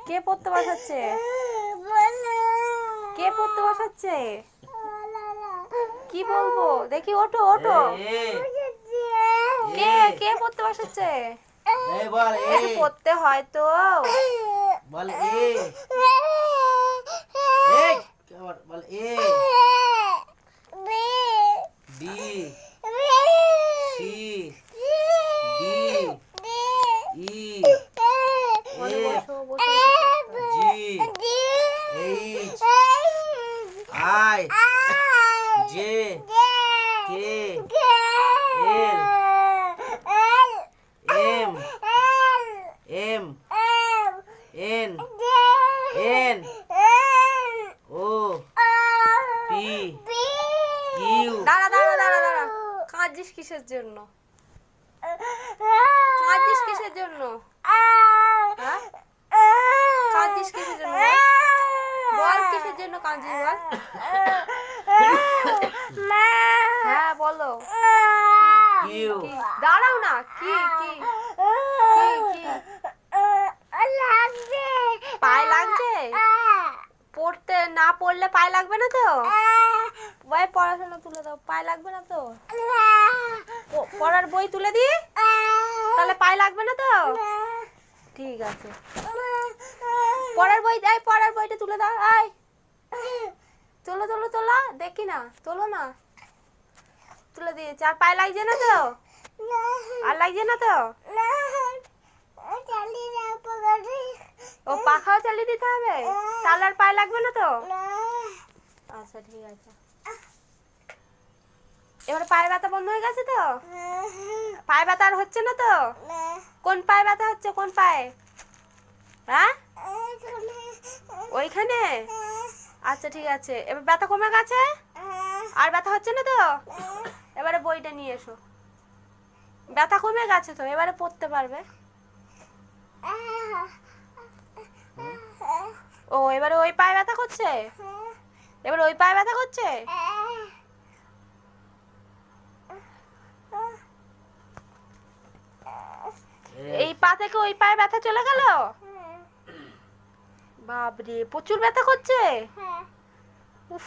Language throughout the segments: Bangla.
কে পড়তে বসাচ্ছে? কে পড়তে বসাচ্ছে? কি বলবো দেখি, ওঠো ওঠো। কে কে পড়তে বসাচ্ছে? পড়তে হয় তো। বল বল B C D E G H I J K L M N N O P Q. দাঁড়া দাঁড়া দাঁড়া দাঁড়া, কাঁদছিস কিসের জন্য? কাঁদছিস কিসের জন্য? হ্যাঁ, কাঁদছিস কিসের জন্য? বল কিসের জন্য কাঁদছিস বল। হ্যাঁ বলো। কিউ। দাঁড়াও না, কি কি কি কি পায়ে লাগছে? পড়তে না পড়লে পায়ে লাগবে না তো? বই পড়াশোনা তুলে দাও, পায়ে লাগবে না তো? পড়ার বই তুলে দি, তাহলে পায়ে লাগবে না তো? ঠিক আছে, পড়ার বই দেয়, পড়ার বইটা তুলে দাও। আয় তোলো তোলো তোলা দেখি না, তোলো না, তুলে দিয়েছে। আর পায়ে লাগছে না তো? আর লাগছে না তো? ও পাখাও চালিয়ে দিতে হবে, তাহলে আর পায়ে লাগবে না তো? আচ্ছা ঠিক আছে। এবারে পায়ে ব্যথা বন্ধ হয়ে গেছে তো? পায়ে ব্যথা আর হচ্ছে না তো? কোন পায়ে ব্যথা হচ্ছে, কোন পায়ে? হ্যাঁ, ওইখানে? আচ্ছা ঠিক আছে, এবার ব্যথা কমে গেছে? আর ব্যথা হচ্ছে না তো? এবারে বইটা নিয়ে এসো। ব্যথা কমে গেছে তো, এবারে পড়তে পারবে। ও এবারে ওই পায়ে ব্যথা করছে? এবার ওই পায়ে ব্যথা করছে? এই পা থেকে ওই পায়ে ব্যথা চলে গেল? বাপরে, প্রচুর ব্যথা করছে। উফ,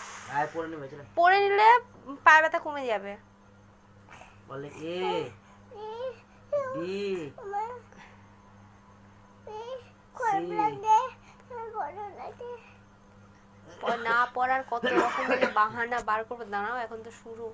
পড়ে নিলে পায়ে ব্যথা কমে যাবে। বলে এ বি না পড়ার কত রকমের বাহানা বার করবো, দাঁড়াও এখন তো শুরু।